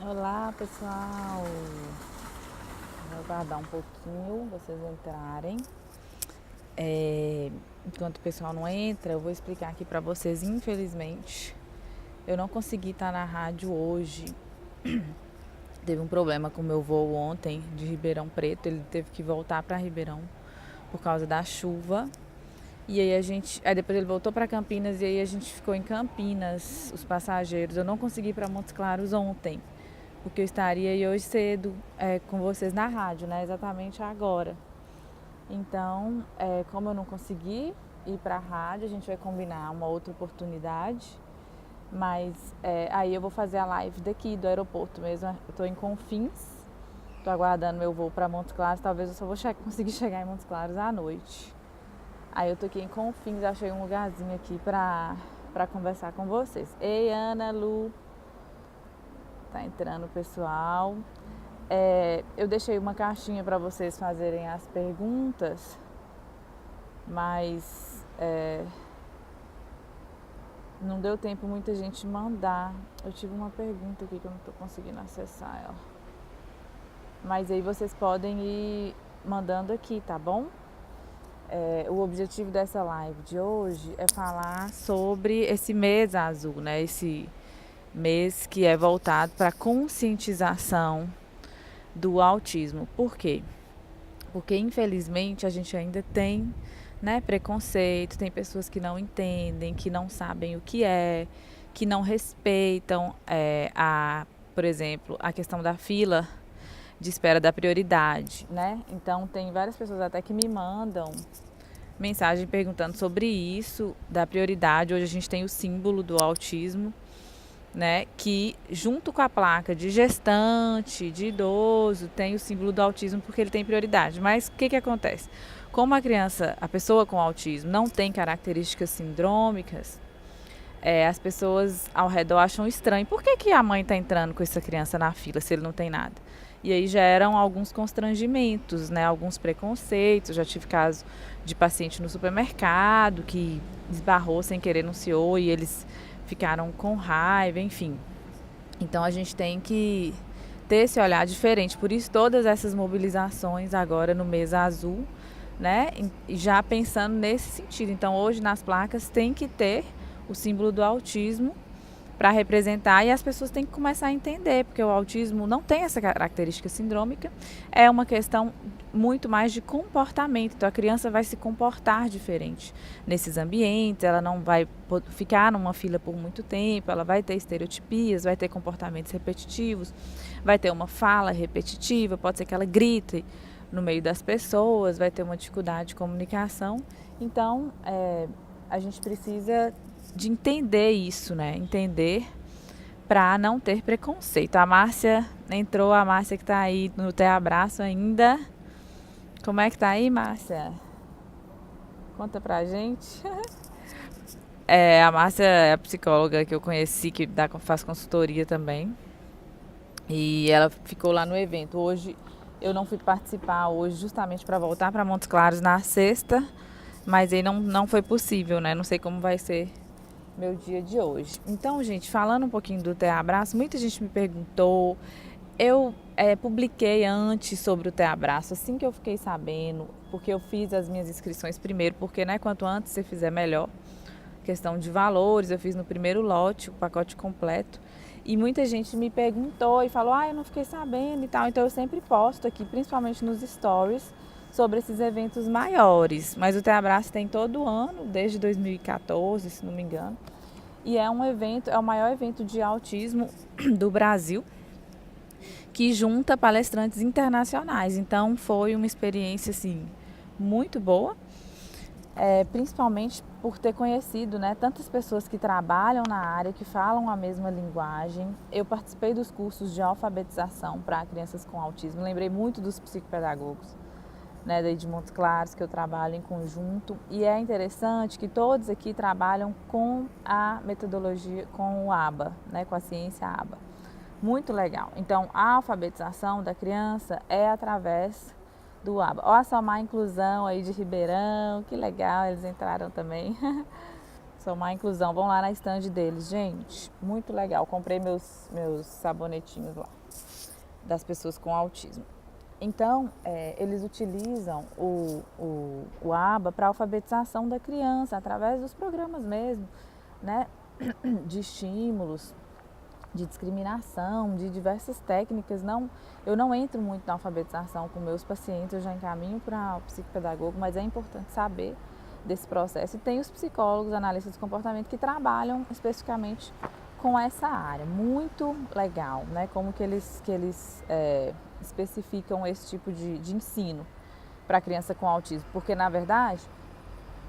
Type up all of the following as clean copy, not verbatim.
Olá, pessoal. Vou aguardar um pouquinho vocês entrarem. Enquanto o pessoal não entra, eu vou explicar aqui para vocês. Infelizmente, eu não consegui estar na rádio hoje. Teve um problema com o meu voo ontem de Ribeirão Preto. Ele teve que voltar para Ribeirão por causa da chuva. E aí depois ele voltou para Campinas e aí a gente ficou em Campinas, os passageiros. Eu não consegui ir para Montes Claros ontem, porque eu estaria aí hoje cedo com vocês na rádio, né? Exatamente agora. Então, como eu não consegui ir para a rádio, a gente vai combinar uma outra oportunidade. Mas aí eu vou fazer a live daqui do aeroporto mesmo. Eu estou em Confins, estou aguardando meu voo para Montes Claros. Talvez eu só vou conseguir chegar em Montes Claros à noite. Aí eu tô aqui em Confins, achei um lugarzinho aqui pra conversar com vocês. Ei, Ana, Lu, tá entrando o pessoal. Eu deixei uma caixinha para vocês fazerem as perguntas, mas não deu tempo muita gente mandar. Eu tive uma pergunta aqui que eu não tô conseguindo acessar ela. Mas aí vocês podem ir mandando aqui, tá bom? O objetivo dessa live de hoje é falar sobre esse mês azul, né? Esse mês que é voltado para a conscientização do autismo. Por quê? Porque infelizmente a gente ainda tem, né, preconceito, tem pessoas que não entendem, que não sabem o que não respeitam por exemplo, a questão da fila de espera da prioridade, né? Então tem várias pessoas até que me mandam mensagem perguntando sobre isso, da prioridade. Hoje a gente tem o símbolo do autismo, né, que junto com a placa de gestante, de idoso, tem o símbolo do autismo porque ele tem prioridade. Mas o que acontece? Como a pessoa com autismo não tem características sindrômicas, as pessoas ao redor acham estranho. Por que a mãe está entrando com essa criança na fila se ele não tem nada? E aí geram alguns constrangimentos, né, alguns preconceitos. Já tive caso de paciente no supermercado que esbarrou sem querer no senhor e eles ficaram com raiva, enfim. Então a gente tem que ter esse olhar diferente. Por isso todas essas mobilizações agora no mês azul, né? E já pensando nesse sentido. Então hoje nas placas tem que ter o símbolo do autismo para representar, e as pessoas têm que começar a entender, porque o autismo não tem essa característica sindrômica, é uma questão muito mais de comportamento. Então a criança vai se comportar diferente nesses ambientes, ela não vai ficar numa fila por muito tempo, ela vai ter estereotipias, vai ter comportamentos repetitivos, vai ter uma fala repetitiva, pode ser que ela grite no meio das pessoas, vai ter uma dificuldade de comunicação. Então a gente precisa de entender isso, né? Entender para não ter preconceito. A Márcia entrou, a Márcia que tá aí no Te Abraço ainda. Como é que tá aí, Márcia? Conta pra gente. A Márcia é a psicóloga que eu conheci, que faz consultoria também. E ela ficou lá no evento. Hoje eu não fui participar hoje justamente para voltar para Montes Claros na sexta, mas aí não foi possível, né? Não sei como vai ser meu dia de hoje. Então, gente, falando um pouquinho do Te Abraço, muita gente me perguntou. Eu publiquei antes sobre o Te Abraço, assim que eu fiquei sabendo, porque eu fiz as minhas inscrições primeiro, porque, né, quanto antes você fizer, melhor. Questão de valores, eu fiz no primeiro lote, o pacote completo. E muita gente me perguntou e falou, eu não fiquei sabendo e tal. Então eu sempre posto aqui, principalmente nos stories, sobre esses eventos maiores. Mas o Te Abraço tem todo ano, desde 2014, se não me engano. E é um evento, é o maior evento de autismo do Brasil, que junta palestrantes internacionais. Então foi uma experiência assim muito boa, principalmente por ter conhecido, né, tantas pessoas que trabalham na área, que falam a mesma linguagem. Eu participei dos cursos de alfabetização para crianças com autismo. Lembrei muito dos psicopedagogos, né, daí de Montes Claros, que eu trabalho em conjunto. E é interessante que todos aqui trabalham com a metodologia, com o ABA, né, com a ciência ABA. Muito legal. Então, a alfabetização da criança é através do ABA. Ó, a Somar Inclusão aí de Ribeirão, que legal, eles entraram também. Somar inclusão, vão lá na estande deles, gente, muito legal. Comprei meus sabonetinhos lá, das pessoas com autismo. Então, eles utilizam o ABA para alfabetização da criança, através dos programas mesmo, né, de estímulos, de discriminação, de diversas técnicas. Eu não entro muito na alfabetização com meus pacientes, eu já encaminho para o psicopedagogo, mas é importante saber desse processo. E tem os psicólogos, analistas de comportamento que trabalham especificamente com essa área. Muito legal, né? Como que eles especificam esse tipo de ensino para a criança com autismo. Porque, na verdade,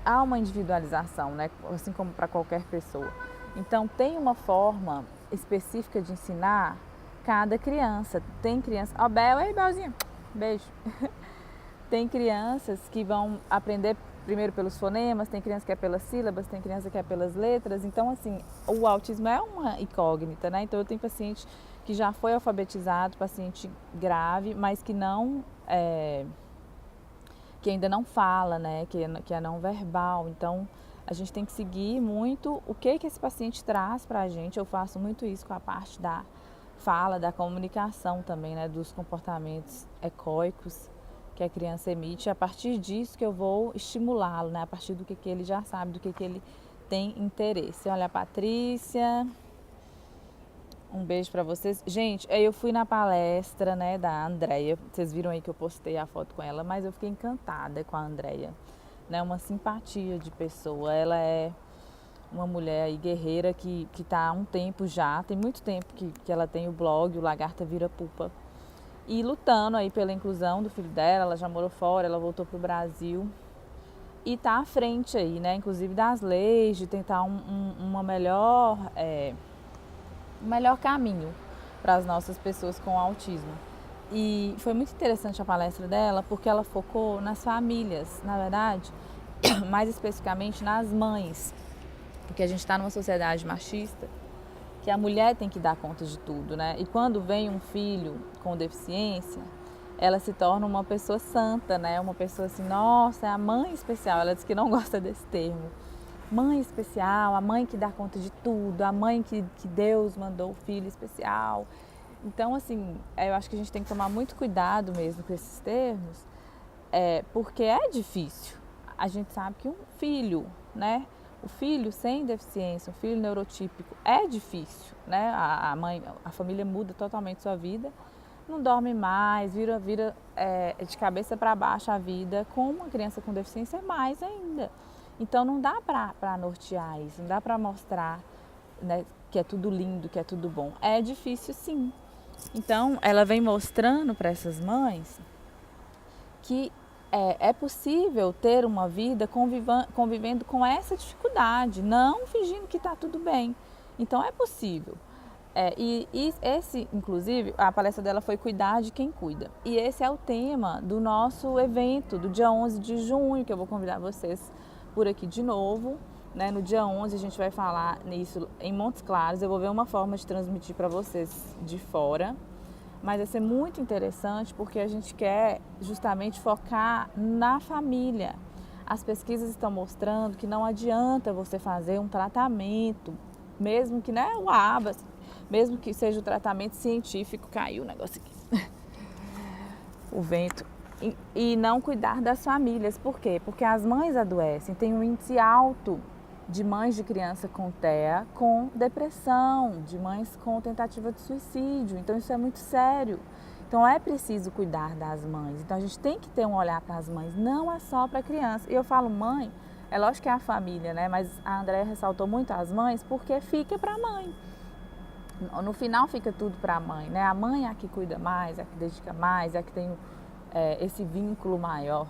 há uma individualização, né? Assim como para qualquer pessoa. Então, tem uma forma específica de ensinar cada criança. Tem criança... Ó, Bel, ei, Belzinha, beijo. Tem crianças que vão aprender primeiro pelos fonemas, tem criança que é pelas sílabas, tem criança que é pelas letras. Então, assim, o autismo é uma incógnita, né? Então, eu tenho paciente que já foi alfabetizado, paciente grave, mas que não... que ainda não fala, né? Que é não verbal. Então, a gente tem que seguir muito o que esse paciente traz para a gente. Eu faço muito isso com a parte da fala, da comunicação também, né? Dos comportamentos egóicos que a criança emite. A partir disso que eu vou estimulá-lo, né? A partir do que ele já sabe, do que ele tem interesse. Olha, a Patrícia, um beijo para vocês. Gente, eu fui na palestra, né, da Andréia. Vocês viram aí que eu postei a foto com ela, mas eu fiquei encantada com a Andréia, né? Uma simpatia de pessoa. Ela é uma mulher aí guerreira que está há um tempo já, tem muito tempo que ela tem o blog, o Lagarta Vira Pupa, e lutando aí pela inclusão do filho dela. Ela já morou fora, ela voltou para o Brasil e está à frente aí, né, inclusive das leis, de tentar um melhor caminho para as nossas pessoas com autismo. E foi muito interessante a palestra dela, porque ela focou nas famílias, na verdade, mais especificamente nas mães, porque a gente está numa sociedade machista que a mulher tem que dar conta de tudo, né? E quando vem um filho com deficiência, ela se torna uma pessoa santa, né? Uma pessoa assim, nossa, é a mãe especial. Ela diz que não gosta desse termo. Mãe especial, a mãe que dá conta de tudo, a mãe que Deus mandou o filho especial. Então, assim, eu acho que a gente tem que tomar muito cuidado mesmo com esses termos, porque é difícil. A gente sabe que um filho, né? O filho sem deficiência, um filho neurotípico, é difícil, né? A família muda totalmente sua vida, não dorme mais, vira de cabeça para baixo a vida. Com uma criança com deficiência, mais ainda. Então, não dá para nortear isso, não dá para mostrar, né, que é tudo lindo, que é tudo bom. É difícil, sim. Então, ela vem mostrando para essas mães que é possível ter uma vida convivendo com essa dificuldade, não fingindo que está tudo bem. Então, é possível. E esse, inclusive, a palestra dela foi Cuidar de Quem Cuida. E esse é o tema do nosso evento, do dia 11 de junho, que eu vou convidar vocês por aqui de novo. Né? No dia 11 a gente vai falar nisso em Montes Claros. Eu vou ver uma forma de transmitir para vocês de fora. Mas vai ser muito interessante porque a gente quer justamente focar na família. As pesquisas estão mostrando que não adianta você fazer um tratamento, mesmo que, né, o ABA, mesmo que seja o tratamento científico, caiu o negócio aqui, o vento, e não cuidar das famílias. Por quê? Porque as mães adoecem, tem um índice alto de mães de criança com TEA, com depressão, de mães com tentativa de suicídio. Então, isso é muito sério. Então, é preciso cuidar das mães. Então, a gente tem que ter um olhar para as mães, não é só para a criança. E eu falo mãe, é lógico que é a família, né? Mas a Andréia ressaltou muito as mães porque fica para a mãe. No final, fica tudo para a mãe, né? A mãe é a que cuida mais, é a que dedica mais, é a que tem esse vínculo maior.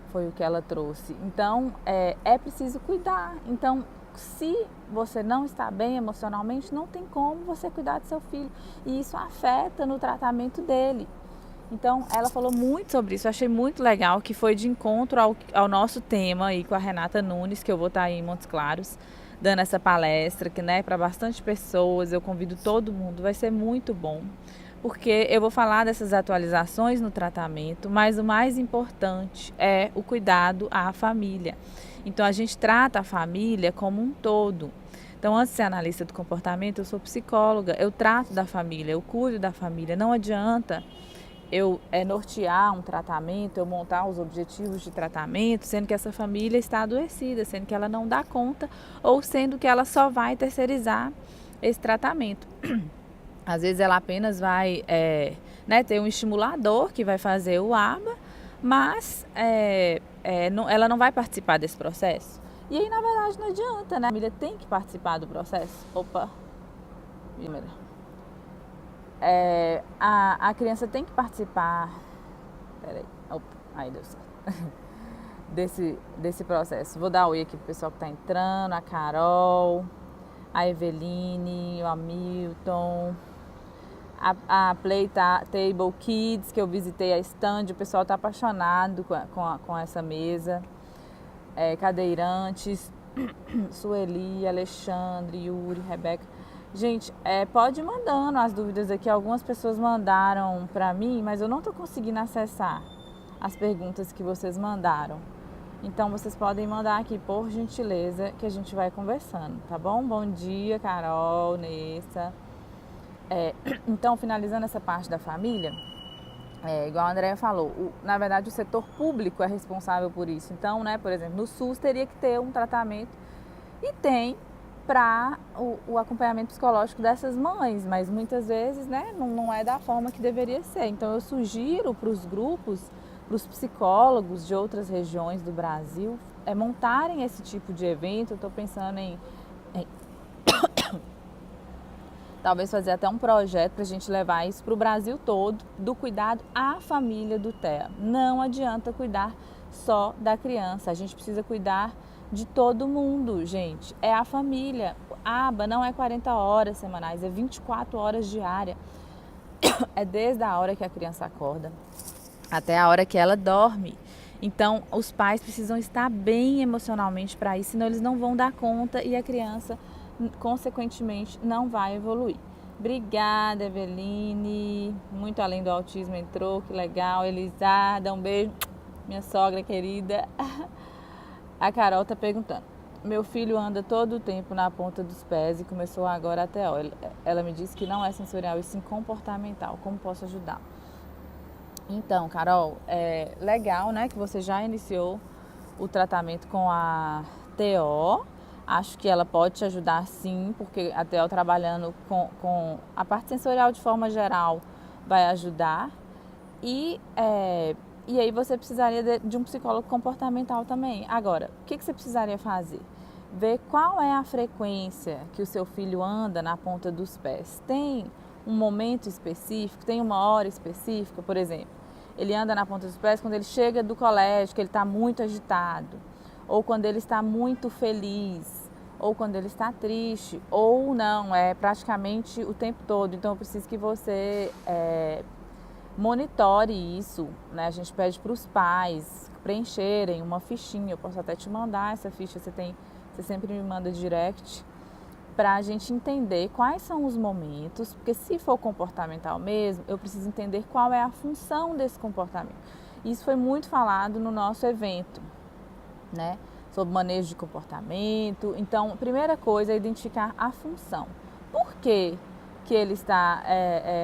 Foi o que ela trouxe. Então, é preciso cuidar. Então, se você não está bem emocionalmente, não tem como você cuidar do seu filho. E isso afeta no tratamento dele. Então, ela falou muito sobre isso. Eu achei muito legal, que foi de encontro ao nosso tema aí com a Renata Nunes, que eu vou estar aí em Montes Claros, dando essa palestra, que, né, para bastante pessoas. Eu convido todo mundo, vai ser muito bom. Porque eu vou falar dessas atualizações no tratamento, mas o mais importante é o cuidado à família. Então a gente trata a família como um todo. Então, antes de ser analista do comportamento, eu sou psicóloga, eu trato da família, eu cuido da família. Não adianta eu nortear um tratamento, eu montar os objetivos de tratamento, sendo que essa família está adoecida, sendo que ela não dá conta, ou sendo que ela só vai terceirizar esse tratamento. Às vezes ela apenas vai ter um estimulador que vai fazer o ABA, mas ela não vai participar desse processo. E aí, na verdade, não adianta, né? A família tem que participar do processo. Opa! A criança tem que participar. Peraí. Opa, aí deu certo. Desse processo. Vou dar oi aqui pro pessoal que tá entrando, a Carol, a Eveline, o Hamilton, a Playtable Kids, que eu visitei a stand, o pessoal tá apaixonado com essa mesa. Cadeirantes, Sueli, Alexandre, Yuri, Rebeca. Gente, pode ir mandando as dúvidas aqui. Algumas pessoas mandaram para mim, mas eu não estou conseguindo acessar as perguntas que vocês mandaram. Então, vocês podem mandar aqui, por gentileza, que a gente vai conversando, tá bom? Bom dia, Carol, Nessa. Então, finalizando essa parte da família, igual a Andrea falou, na verdade o setor público é responsável por isso. Então, né, por exemplo, no SUS teria que ter um tratamento e tem para o acompanhamento psicológico dessas mães, mas muitas vezes, né, não é da forma que deveria ser. Então, eu sugiro para os grupos, para os psicólogos de outras regiões do Brasil, montarem esse tipo de evento. Eu estou pensando em talvez fazer até um projeto para a gente levar isso para o Brasil todo, do cuidado à família do TEA. Não adianta cuidar só da criança, a gente precisa cuidar de todo mundo, gente. É a família. A aba não é 40 horas semanais, é 24 horas diárias. É desde a hora que a criança acorda até a hora que ela dorme. Então, os pais precisam estar bem emocionalmente para isso, senão eles não vão dar conta e a criança, consequentemente, não vai evoluir. Obrigada, Eveline. Muito além do autismo entrou, que legal. Elisada, um beijo. Minha sogra querida. A Carol tá perguntando. Meu filho anda todo o tempo na ponta dos pés e começou agora até ó. Ela me disse que não é sensorial e sim comportamental. Como posso ajudar? Então, Carol, é legal, né, que você já iniciou o tratamento com a TO. Acho que ela pode te ajudar sim, porque a TO trabalhando com a parte sensorial de forma geral vai ajudar. E aí você precisaria de um psicólogo comportamental também. Agora, o que você precisaria fazer? Ver qual é a frequência que o seu filho anda na ponta dos pés. Tem um momento específico, tem uma hora específica, por exemplo. Ele anda na ponta dos pés quando ele chega do colégio, que ele está muito agitado, ou quando ele está muito feliz, ou quando ele está triste, ou não, é praticamente o tempo todo. Então eu preciso que você monitore isso, né? A gente pede para os pais preencherem uma fichinha. Eu posso até te mandar essa ficha, você sempre me manda direct, para a gente entender quais são os momentos, porque se for comportamental mesmo, eu preciso entender qual é a função desse comportamento. Isso foi muito falado no nosso evento, né? Sobre manejo de comportamento. Então, a primeira coisa é identificar a função. Por que ele está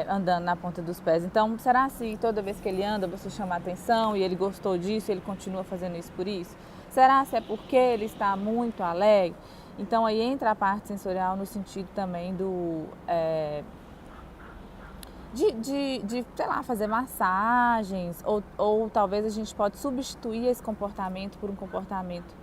andando na ponta dos pés? Então, será se toda vez que ele anda você chama a atenção e ele gostou disso e ele continua fazendo isso por isso? Será se é porque ele está muito alegre? Então, aí entra a parte sensorial no sentido também de sei lá, fazer massagens, ou talvez a gente pode substituir esse comportamento por um comportamento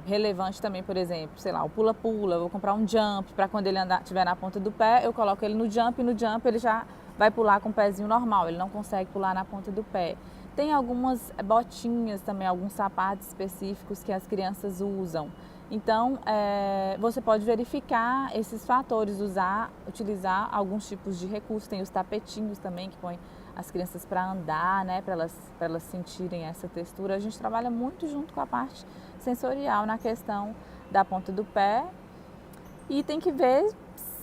relevante também, por exemplo, sei lá, o pula-pula. Vou comprar um jump para quando ele estiver na ponta do pé, eu coloco ele no jump e no jump ele já vai pular com o pezinho normal, ele não consegue pular na ponta do pé. Tem algumas botinhas também, alguns sapatos específicos que as crianças usam. Então, você pode verificar esses fatores, utilizar alguns tipos de recursos. Tem os tapetinhos também que põem as crianças para andar, né, para elas sentirem essa textura. A gente trabalha muito junto com a parte sensorial na questão da ponta do pé e tem que ver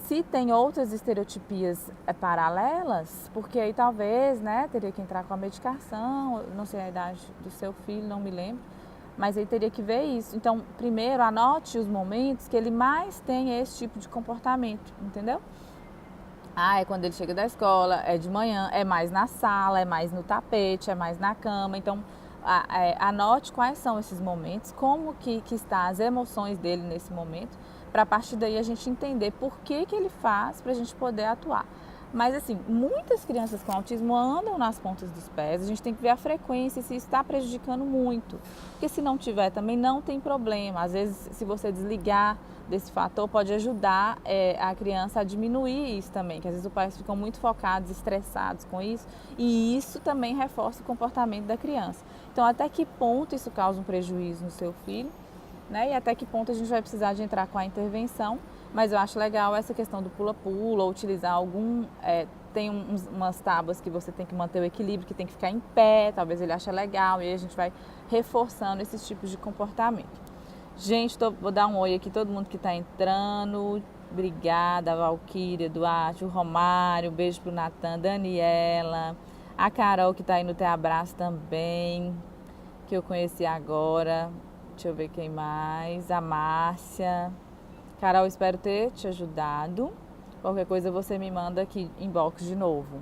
se tem outras estereotipias paralelas, porque aí talvez, né, teria que entrar com a medicação. Não sei a idade do seu filho, não me lembro, Mas aí teria que ver isso. Então, primeiro, anote os momentos que ele mais tem esse tipo de comportamento, entendeu? É quando ele chega da escola, é de manhã, é mais na sala, é mais no tapete, é mais na cama. Então, anote quais são esses momentos, como que está as emoções dele nesse momento, para a partir daí a gente entender por que ele faz, para a gente poder atuar. Mas assim, muitas crianças com autismo andam nas pontas dos pés, a gente tem que ver a frequência, se isso está prejudicando muito. Porque se não tiver também não tem problema. Às vezes, se você desligar desse fator, pode ajudar a criança a diminuir isso também, que às vezes os pais ficam muito focados, estressados com isso, e isso também reforça o comportamento da criança. Então, até que ponto isso causa um prejuízo no seu filho, né? E até que ponto a gente vai precisar de entrar com a intervenção. Mas eu acho legal essa questão do pula-pula, ou utilizar tem umas tábuas que você tem que manter o equilíbrio, que tem que ficar em pé, talvez ele ache legal, e aí a gente vai reforçando esses tipos de comportamento. Gente, vou dar um oi aqui, todo mundo que está entrando. Obrigada, Valquíria, Duarte, o Romário, beijo pro Natan, Daniela, a Carol que está aí no Te Abraço também, que eu conheci agora. Deixa eu ver quem mais. A Márcia. Carol, espero ter te ajudado. Qualquer coisa você me manda aqui inbox de novo.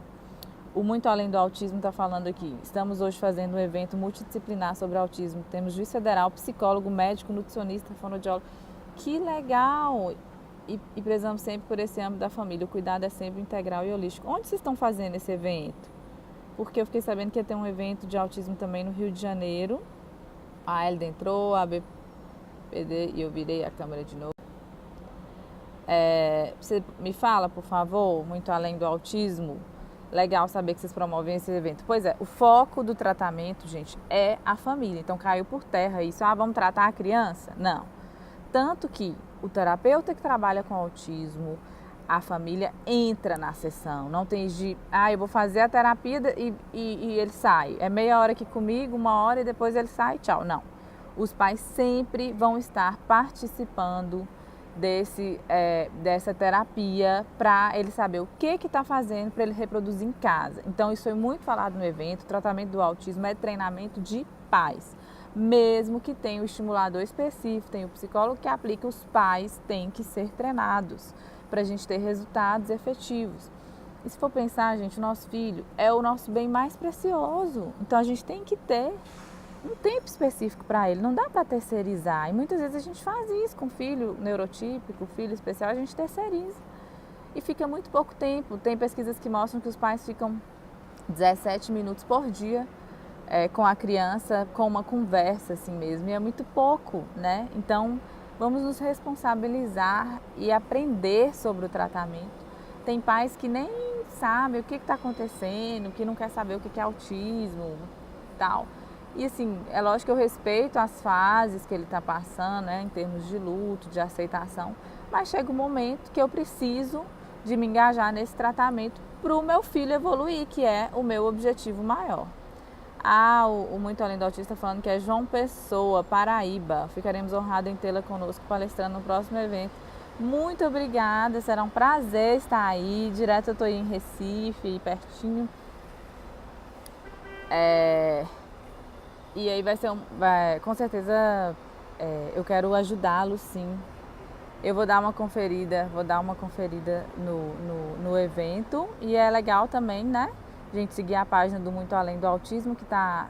O Muito Além do Autismo está falando aqui. Estamos hoje fazendo um evento multidisciplinar sobre autismo. Temos juiz federal, psicólogo, médico, nutricionista, fonoaudiólogo. Que legal! E prezamos sempre por esse âmbito da família. O cuidado é sempre integral e holístico. Onde vocês estão fazendo esse evento? Porque eu fiquei sabendo que ia ter um evento de autismo também no Rio de Janeiro. A Elida entrou, a BPD, e eu virei a câmera de novo. Você me fala, por favor, Muito Além do Autismo. Legal saber que vocês promovem esse evento. Pois é, o foco do tratamento, gente, é a família. Então caiu por terra isso. Vamos tratar a criança? Não. Tanto que o terapeuta que trabalha com autismo, a família entra na sessão. Não tem de, eu vou fazer a terapia e ele sai. É meia hora aqui comigo, 1 hora e depois ele sai, tchau. Não. Os pais sempre vão estar participando dessa terapia para ele saber o que está fazendo para ele reproduzir em casa. Então, isso foi muito falado no evento. O tratamento do autismo é treinamento de pais. Mesmo que tenha o estimulador específico, tem o psicólogo que aplica, os pais têm que ser treinados para a gente ter resultados efetivos. E se for pensar, gente, o nosso filho é o nosso bem mais precioso. Então, a gente tem que ter um tempo específico para ele, não dá para terceirizar. E muitas vezes a gente faz isso com filho neurotípico, filho especial, a gente terceiriza. E fica muito pouco tempo. Tem pesquisas que mostram que os pais ficam 17 minutos por dia com a criança, com uma conversa assim mesmo. E é muito pouco, né? Então, vamos nos responsabilizar e aprender sobre o tratamento. Tem pais que nem sabem o que está acontecendo, que não quer saber o que é autismo, tal. E assim, é lógico que eu respeito as fases que ele está passando, né, em termos de luto, de aceitação, mas chega um momento que eu preciso de me engajar nesse tratamento para o meu filho evoluir, que é o meu objetivo maior. O Muito Além do Autista falando que é João Pessoa, Paraíba. Ficaremos honrados em tê-la conosco palestrando no próximo evento. Muito obrigada, será um prazer estar aí. Direto eu estou aí em Recife, pertinho. E aí vai ser com certeza eu quero ajudá-lo, sim. Eu vou dar uma conferida no evento. E é legal também, né? A gente seguir a página do Muito Além do Autismo, que tá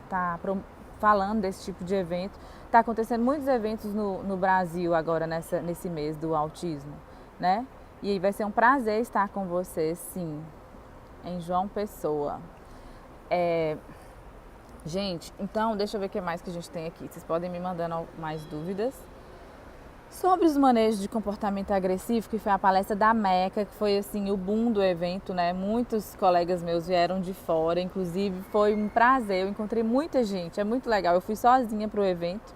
falando desse tipo de evento. Está acontecendo muitos eventos no Brasil agora, nesse mês do autismo, né? E aí vai ser um prazer estar com vocês, sim, em João Pessoa. Gente, então deixa eu ver o que mais que a gente tem aqui. Vocês podem me mandando mais dúvidas. Sobre os manejos de comportamento agressivo, que foi a palestra da Meca, que foi assim o boom do evento, né? Muitos colegas meus vieram de fora, inclusive foi um prazer, eu encontrei muita gente, é muito legal. Eu fui sozinha para o evento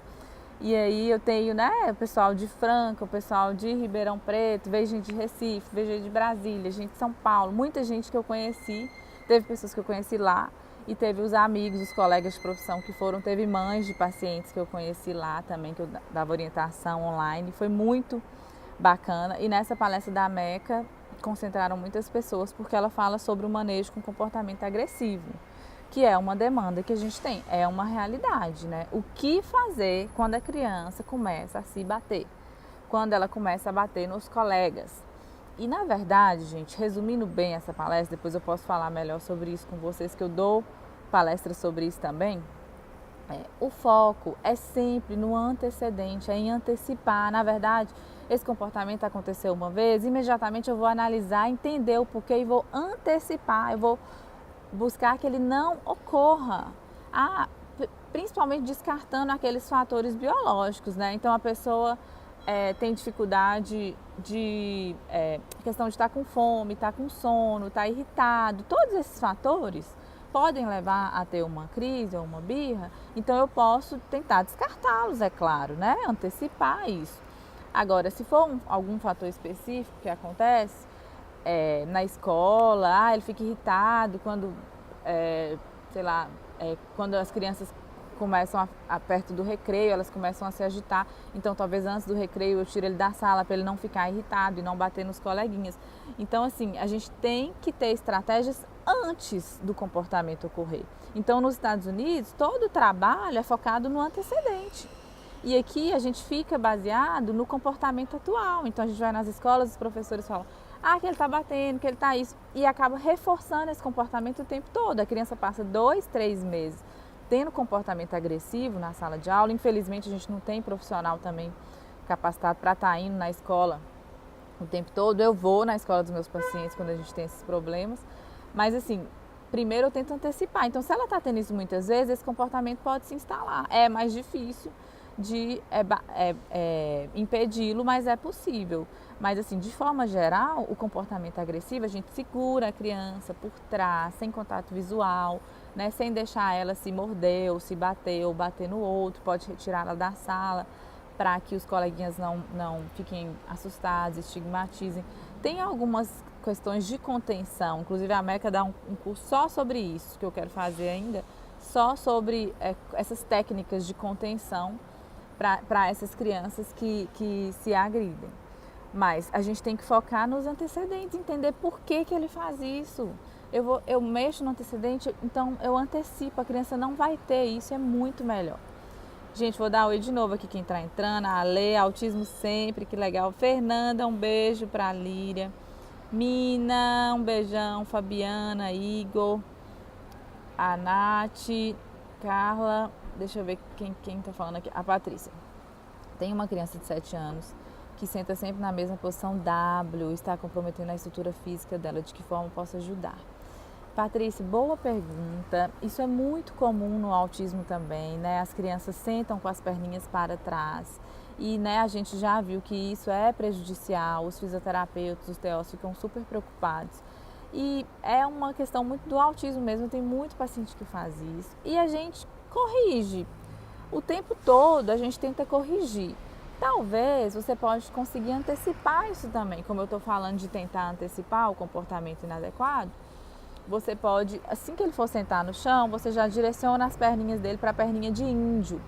e aí eu tenho, né, o pessoal de Franca, o pessoal de Ribeirão Preto, veio gente de Recife, veio gente de Brasília, gente de São Paulo, muita gente que eu conheci, teve pessoas que eu conheci lá. E teve os amigos, os colegas de profissão que foram, teve mães de pacientes que eu conheci lá também, que eu dava orientação online, foi muito bacana. E nessa palestra da Meca concentraram muitas pessoas porque ela fala sobre o manejo com comportamento agressivo, que é uma demanda que a gente tem, é uma realidade, né? O que fazer quando a criança começa a se bater? Quando ela começa a bater nos colegas? E na verdade, gente, resumindo bem essa palestra, depois eu posso falar melhor sobre isso com vocês, que eu dou palestra sobre isso também. O foco é sempre no antecedente, é em antecipar. Na verdade, esse comportamento aconteceu uma vez, imediatamente eu vou analisar, entender o porquê e vou antecipar, eu vou buscar que ele não ocorra. Principalmente descartando aqueles fatores biológicos, né? Então a pessoa tem dificuldade de questão de estar com fome, estar com sono, estar irritado, todos esses fatores podem levar a ter uma crise ou uma birra, então eu posso tentar descartá-los, é claro, né? Antecipar isso. Agora, se for algum fator específico que acontece na escola, ele fica irritado quando, sei lá, quando as crianças começam perto do recreio, elas começam a se agitar, então talvez antes do recreio eu tire ele da sala para ele não ficar irritado e não bater nos coleguinhas. Então assim, a gente tem que ter estratégias antes do comportamento ocorrer. Então nos Estados Unidos, todo o trabalho é focado no antecedente. E aqui a gente fica baseado no comportamento atual. Então a gente vai nas escolas, os professores falam, que ele está batendo, que ele está isso, e acaba reforçando esse comportamento o tempo todo. A criança passa 2, 3 meses tendo comportamento agressivo na sala de aula. Infelizmente a gente não tem profissional também capacitado para estar indo na escola o tempo todo. Eu vou na escola dos meus pacientes quando a gente tem esses problemas, mas assim, primeiro eu tento antecipar. Então se ela está tendo isso muitas vezes, esse comportamento pode se instalar. É mais difícil de impedi-lo, mas é possível. Mas assim, de forma geral, o comportamento agressivo, a gente segura a criança por trás, sem contato visual, né, sem deixar ela se morder ou se bater ou bater no outro, pode retirá-la da sala para que os coleguinhas não fiquem assustados, estigmatizem. Tem algumas questões de contenção, inclusive a América dá um curso só sobre isso, que eu quero fazer ainda, só sobre essas técnicas de contenção para essas crianças que se agridem. Mas a gente tem que focar nos antecedentes, entender por que ele faz isso. Eu mexo no antecedente, então eu antecipo, a criança não vai ter isso, é muito melhor. Gente, vou dar oi de novo aqui quem está entrando, a Lê, autismo sempre, que legal. Fernanda, um beijo para a Líria. Mina, um beijão. Fabiana, Igor, a Nath, Carla, deixa eu ver quem tá falando aqui. A Patrícia. Tem uma criança de 7 anos que senta sempre na mesma posição W, está comprometendo a estrutura física dela, de que forma posso ajudar? Patrícia, boa pergunta. Isso é muito comum no autismo também, né? As crianças sentam com as perninhas para trás e, né, a gente já viu que isso é prejudicial, os fisioterapeutas, os TOs ficam super preocupados. E é uma questão muito do autismo mesmo, tem muito paciente que faz isso. E a gente corrige. O tempo todo a gente tenta corrigir. Talvez você pode conseguir antecipar isso também, como eu estou falando de tentar antecipar o comportamento inadequado. Você pode, assim que ele for sentar no chão, você já direciona as perninhas dele para a perninha de índio.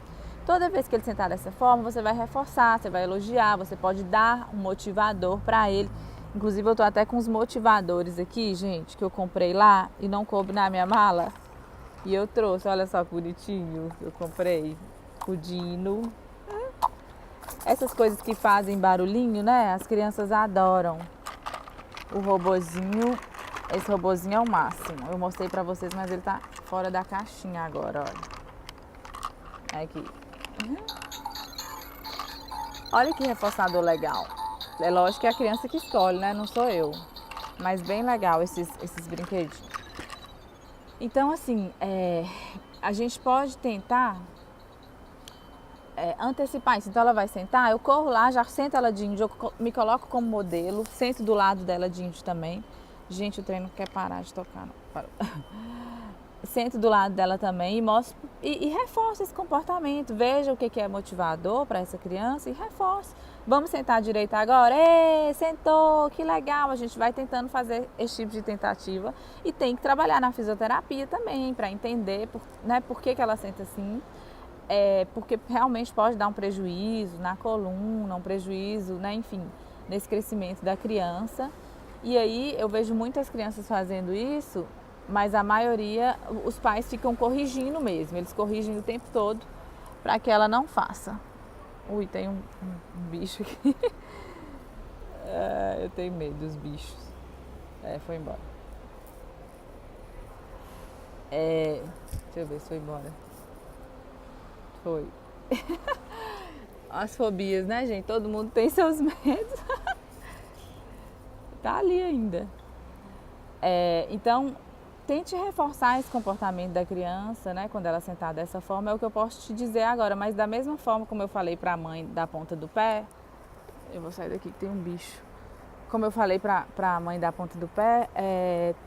Toda vez que ele sentar dessa forma, você vai reforçar, você vai elogiar, você pode dar um motivador para ele. Inclusive eu estou até com os motivadores aqui, gente, que eu comprei lá e não coube na minha mala. E eu trouxe, olha só que bonitinho, eu comprei o Dino. Essas coisas que fazem barulhinho, né? As crianças adoram. O robozinho, esse robozinho é o máximo. Eu mostrei pra vocês, mas ele tá fora da caixinha agora, olha. Aqui. Olha que reforçador legal. É lógico que é a criança que escolhe, né? Não sou eu. Mas bem legal esses brinquedinhos. Então, assim, a gente pode tentar antecipar isso. Então ela vai sentar, eu corro lá, já sento ela de índio, eu me coloco como modelo, sento do lado dela de índio também. Gente, o trem não quer parar de tocar, não. Parou. Sento do lado dela também e mostro e reforço esse comportamento. Veja o que é motivador para essa criança e reforço. Vamos sentar direito agora? Sentou, que legal. A gente vai tentando fazer esse tipo de tentativa e tem que trabalhar na fisioterapia também para entender por que ela senta assim. Porque realmente pode dar um prejuízo na coluna, um prejuízo, né, enfim, nesse crescimento da criança. E aí eu vejo muitas crianças fazendo isso mas a maioria, os pais ficam corrigindo mesmo, eles corrigem o tempo todo para que ela não faça. Ui, tem um bicho aqui. Eu tenho medo dos bichos. Foi embora. Deixa eu ver se foi embora. Foi. As fobias, né, gente? Todo mundo tem seus medos. Tá ali ainda. Então, tente reforçar esse comportamento da criança, né? Quando ela sentar dessa forma, é o que eu posso te dizer agora. Mas da mesma forma como eu falei para a mãe da ponta do pé, eu vou sair daqui que tem um bicho. Como eu falei para a mãe da ponta do pé,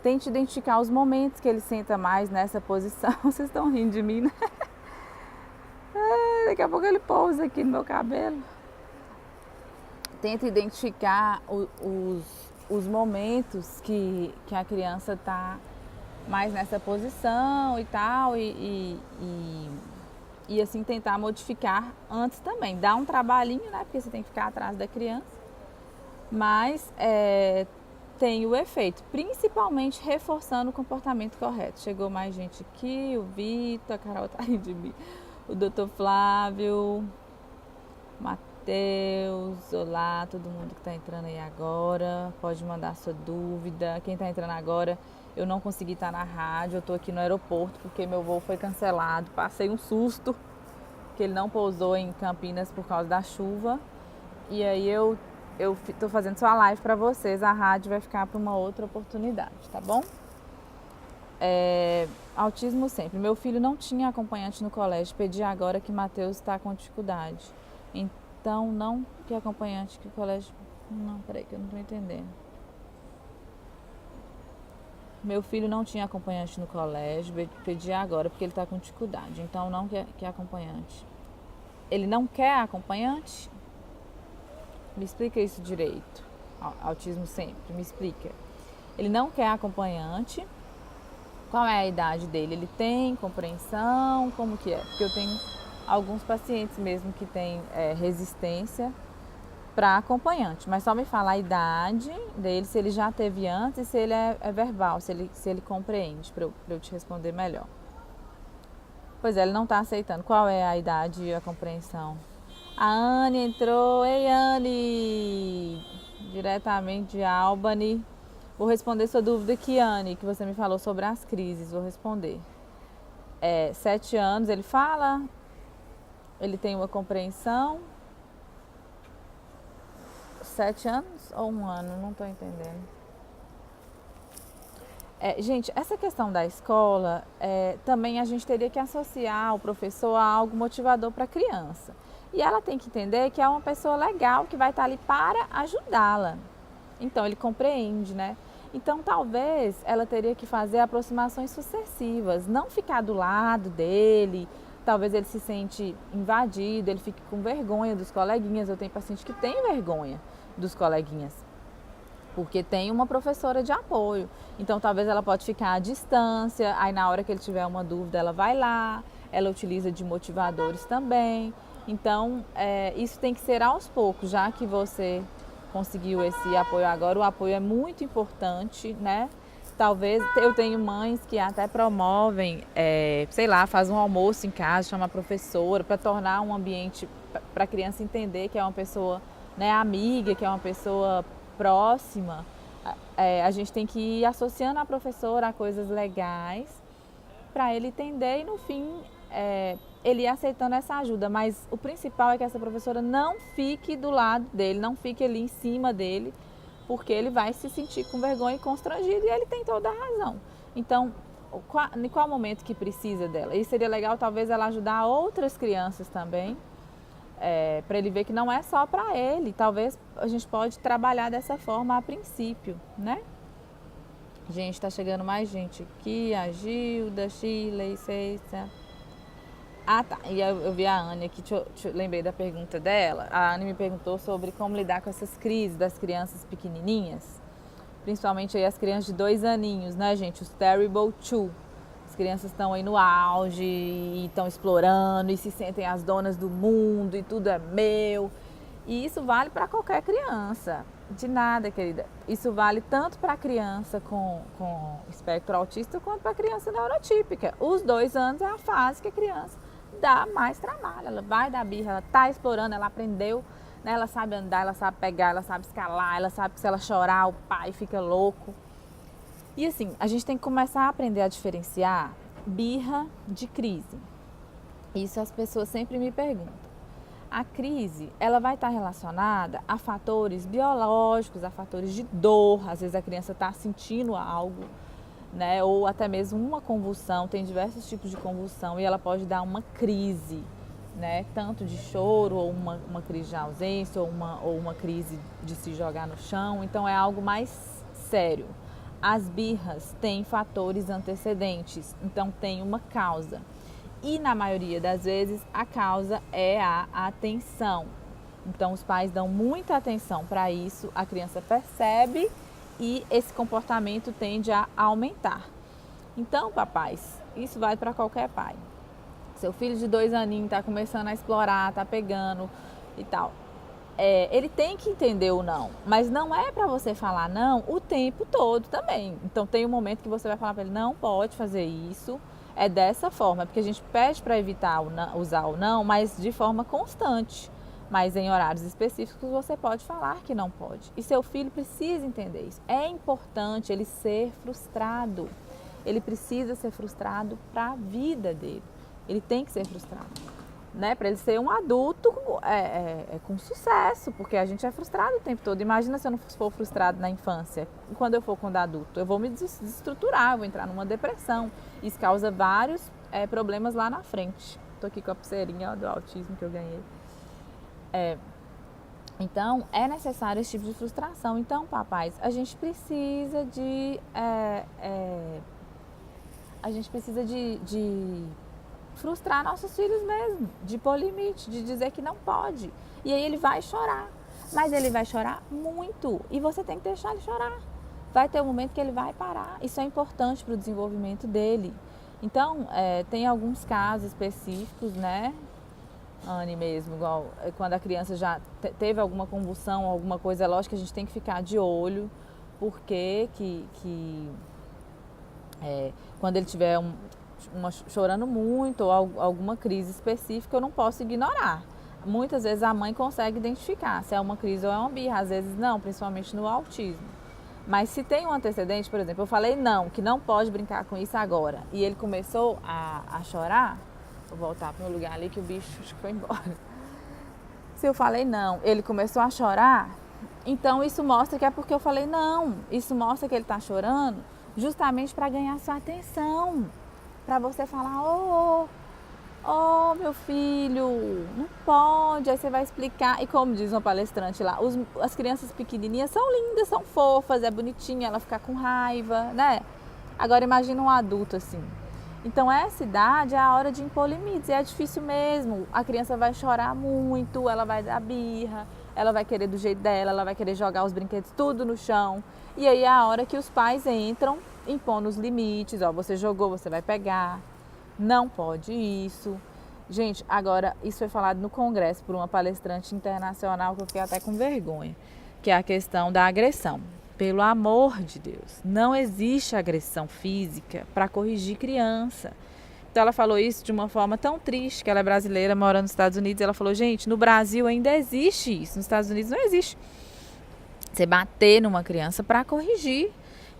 tente identificar os momentos que ele senta mais nessa posição. Vocês estão rindo de mim, né? Daqui a pouco ele pousa aqui no meu cabelo. Tenta identificar os momentos que a criança está mais nessa posição e tal, e assim tentar modificar antes também. Dá um trabalhinho, né? Porque você tem que ficar atrás da criança. Mas tem o efeito, principalmente reforçando o comportamento correto. Chegou mais gente aqui, o Vitor, a Carol tá aí de mim, o Dr. Flávio, Matheus, olá, todo mundo que tá entrando aí agora, pode mandar sua dúvida. Quem tá entrando agora, eu não consegui estar na rádio, eu tô aqui no aeroporto porque meu voo foi cancelado, passei um susto, que ele não pousou em Campinas por causa da chuva, e aí eu tô fazendo só a live para vocês, a rádio vai ficar para uma outra oportunidade, tá bom? Autismo sempre. Meu filho não tinha acompanhante no colégio, pedi agora que Matheus está com dificuldade. Então, não que acompanhante que o colégio... Não, peraí que eu não tô entendendo. Meu filho não tinha acompanhante no colégio, pedi agora porque ele está com dificuldade. Então, não que acompanhante. Ele não quer acompanhante? Me explica isso direito. Autismo sempre, me explica. Ele não quer acompanhante. Qual é a idade dele? Ele tem compreensão? Como que é? Porque eu tenho alguns pacientes mesmo que têm resistência para acompanhante. Mas só me fala a idade dele, se ele já teve antes e se ele é verbal, se ele compreende, para eu te responder melhor. Pois é, ele não está aceitando. Qual é a idade e a compreensão? A Anne entrou. Ei, Anne! Diretamente de Albany. Vou responder sua dúvida aqui, Anne, que você me falou sobre as crises. Vou responder. 7 anos, ele fala? Ele tem uma compreensão? 7 anos ou 1 ano? Não estou entendendo. Gente, essa questão da escola, também a gente teria que associar o professor a algo motivador para a criança. E ela tem que entender que é uma pessoa legal que vai estar ali para ajudá-la. Então, ele compreende, né? Então, talvez ela teria que fazer aproximações sucessivas, não ficar do lado dele. Talvez ele se sente invadido, ele fique com vergonha dos coleguinhas. Eu tenho paciente que tem vergonha dos coleguinhas, porque tem uma professora de apoio. Então, talvez ela pode ficar à distância, aí na hora que ele tiver uma dúvida, ela vai lá, ela utiliza de motivadores também. Então, isso tem que ser aos poucos, já que você conseguiu esse apoio agora, o apoio é muito importante, né? Talvez, eu tenho mães que até promovem, sei lá, faz um almoço em casa, chama a professora, para tornar um ambiente, para a criança entender que é uma pessoa, né, amiga, que é uma pessoa próxima. A gente tem que ir associando a professora a coisas legais, para ele entender e no fim ele ir aceitando essa ajuda, mas o principal é que essa professora não fique do lado dele, não fique ali em cima dele, porque ele vai se sentir com vergonha e constrangido e ele tem toda a razão. Então, em qual momento que precisa dela? E seria legal talvez ela ajudar outras crianças também, para ele ver que não é só para ele, talvez a gente pode trabalhar dessa forma a princípio, né? Gente, tá chegando mais gente aqui, a Gilda, Shirley, Ceiça. Ah, tá. E eu vi a Anne aqui, lembrei da pergunta dela. A Anne me perguntou sobre como lidar com essas crises das crianças pequenininhas. Principalmente aí as crianças de 2 aninhos, né, gente? Os Terrible Two. As crianças estão aí no auge e estão explorando e se sentem as donas do mundo e tudo é meu. E isso vale para qualquer criança. De nada, querida. Isso vale tanto para criança com espectro autista quanto para criança neurotípica. Os 2 anos é a fase que a criança dá mais trabalho. Ela vai dar birra, ela está explorando, ela aprendeu, né? Ela sabe andar, ela sabe pegar, ela sabe escalar, ela sabe que se ela chorar o pai fica louco. E assim, a gente tem que começar a aprender a diferenciar birra de crise. Isso as pessoas sempre me perguntam. A crise, ela vai estar relacionada a fatores biológicos, a fatores de dor. Às vezes a criança está sentindo algo, né? Ou até mesmo uma convulsão. Tem diversos tipos de convulsão e ela pode dar uma crise, né? Tanto de choro, ou uma crise de ausência, ou uma crise de se jogar no chão. Então é algo mais sério. As birras têm fatores antecedentes, então tem uma causa. E na maioria das vezes a causa é a atenção. Então os pais dão muita atenção para isso, a criança percebe e esse comportamento tende a aumentar. Então, papais, isso vai para qualquer pai. Seu filho de 2 aninhos está começando a explorar, está pegando e tal. Ele tem que entender o não, mas não é para você falar não o tempo todo também. Então tem um momento que você vai falar para ele, não pode fazer isso. É dessa forma, porque a gente pede para evitar usar o não, mas de forma constante. Mas em horários específicos você pode falar que não pode. E seu filho precisa entender isso. É importante ele ser frustrado. Ele precisa ser frustrado para a vida dele. Ele tem que ser frustrado, né? Para ele ser um adulto com sucesso, porque a gente é frustrado o tempo todo. Imagina se eu não for frustrado na infância, quando eu for quando adulto, eu vou me desestruturar, eu vou entrar numa depressão. Isso causa vários problemas lá na frente. Tô aqui com a pulseirinha do autismo que eu ganhei. Então, é necessário esse tipo de frustração. Então, papais, a gente precisa de frustrar nossos filhos mesmo, de pôr limite, de dizer que não pode. E aí ele vai chorar, mas ele vai chorar muito e você tem que deixar ele chorar. Vai ter um momento que ele vai parar, isso é importante para o desenvolvimento dele. Então, tem alguns casos específicos, né, Anne mesmo, igual quando a criança já teve alguma convulsão, alguma coisa, é lógico que a gente tem que ficar de olho, porque quando ele tiver chorando muito ou alguma crise específica, eu não posso ignorar. Muitas vezes a mãe consegue identificar se é uma crise ou é uma birra, às vezes não, principalmente no autismo. Mas se tem um antecedente, por exemplo, eu falei não, que não pode brincar com isso agora, e ele começou a chorar, vou voltar para o meu lugar ali que o bicho acho que foi embora. Se eu falei não, ele começou a chorar, então isso mostra que é porque eu falei não. Isso mostra que ele está chorando justamente para ganhar sua atenção. Para você falar, oh, meu filho, não pode. Aí você vai explicar. E como diz uma palestrante lá, as crianças pequenininhas são lindas, são fofas, é bonitinha ela ficar com raiva, né? Agora imagina um adulto assim. Então essa idade é a hora de impor limites, é difícil mesmo. A criança vai chorar muito, ela vai dar birra, ela vai querer do jeito dela, ela vai querer jogar os brinquedos tudo no chão. E aí é a hora que os pais entram impondo os limites, ó, você jogou, você vai pegar, não pode isso. Gente, agora, isso foi falado no congresso por uma palestrante internacional que eu fiquei até com vergonha, que é a questão da agressão. Pelo amor de Deus, não existe agressão física para corrigir criança. Então ela falou isso de uma forma tão triste, que ela é brasileira, mora nos Estados Unidos, e ela falou, gente, no Brasil ainda existe isso, nos Estados Unidos não existe. Você bater numa criança para corrigir.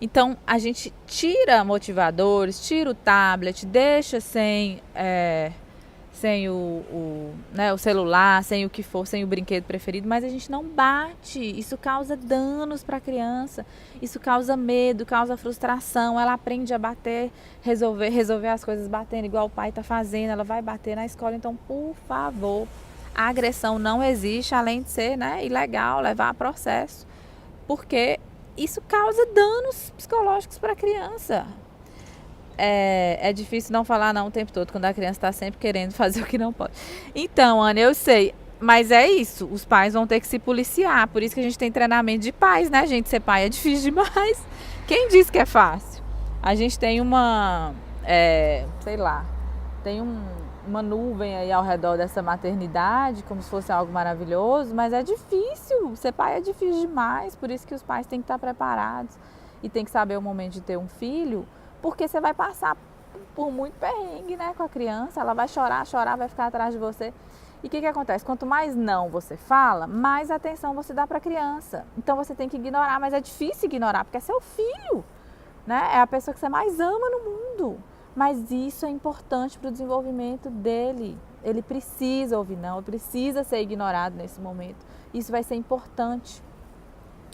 Então, a gente tira motivadores, tira o tablet, deixa sem o celular, sem o que for, sem o brinquedo preferido, mas a gente não bate. Isso causa danos para a criança, isso causa medo, causa frustração. Ela aprende a bater, resolver as coisas batendo, igual o pai está fazendo, ela vai bater na escola. Então, por favor, a agressão não existe, além de ser, né, ilegal, levar a processo, porque isso causa danos psicológicos para a criança. É difícil não falar não o tempo todo, quando a criança está sempre querendo fazer o que não pode. Então, Ana, eu sei, mas é isso, os pais vão ter que se policiar, por isso que a gente tem treinamento de pais, né, gente? Ser pai é difícil demais. Quem disse que é fácil? A gente tem tem uma nuvem aí ao redor dessa maternidade, como se fosse algo maravilhoso, mas é difícil, ser pai é difícil demais, por isso que os pais têm que estar preparados e tem que saber o momento de ter um filho, porque você vai passar por muito perrengue, né, com a criança, ela vai chorar, chorar, vai ficar atrás de você. E o que acontece? Quanto mais não você fala, mais atenção você dá para a criança. Então você tem que ignorar, mas é difícil ignorar, porque é seu filho, né? É a pessoa que você mais ama no mundo. Mas isso é importante para o desenvolvimento dele. Ele precisa ouvir não, ele precisa ser ignorado nesse momento. Isso vai ser importante,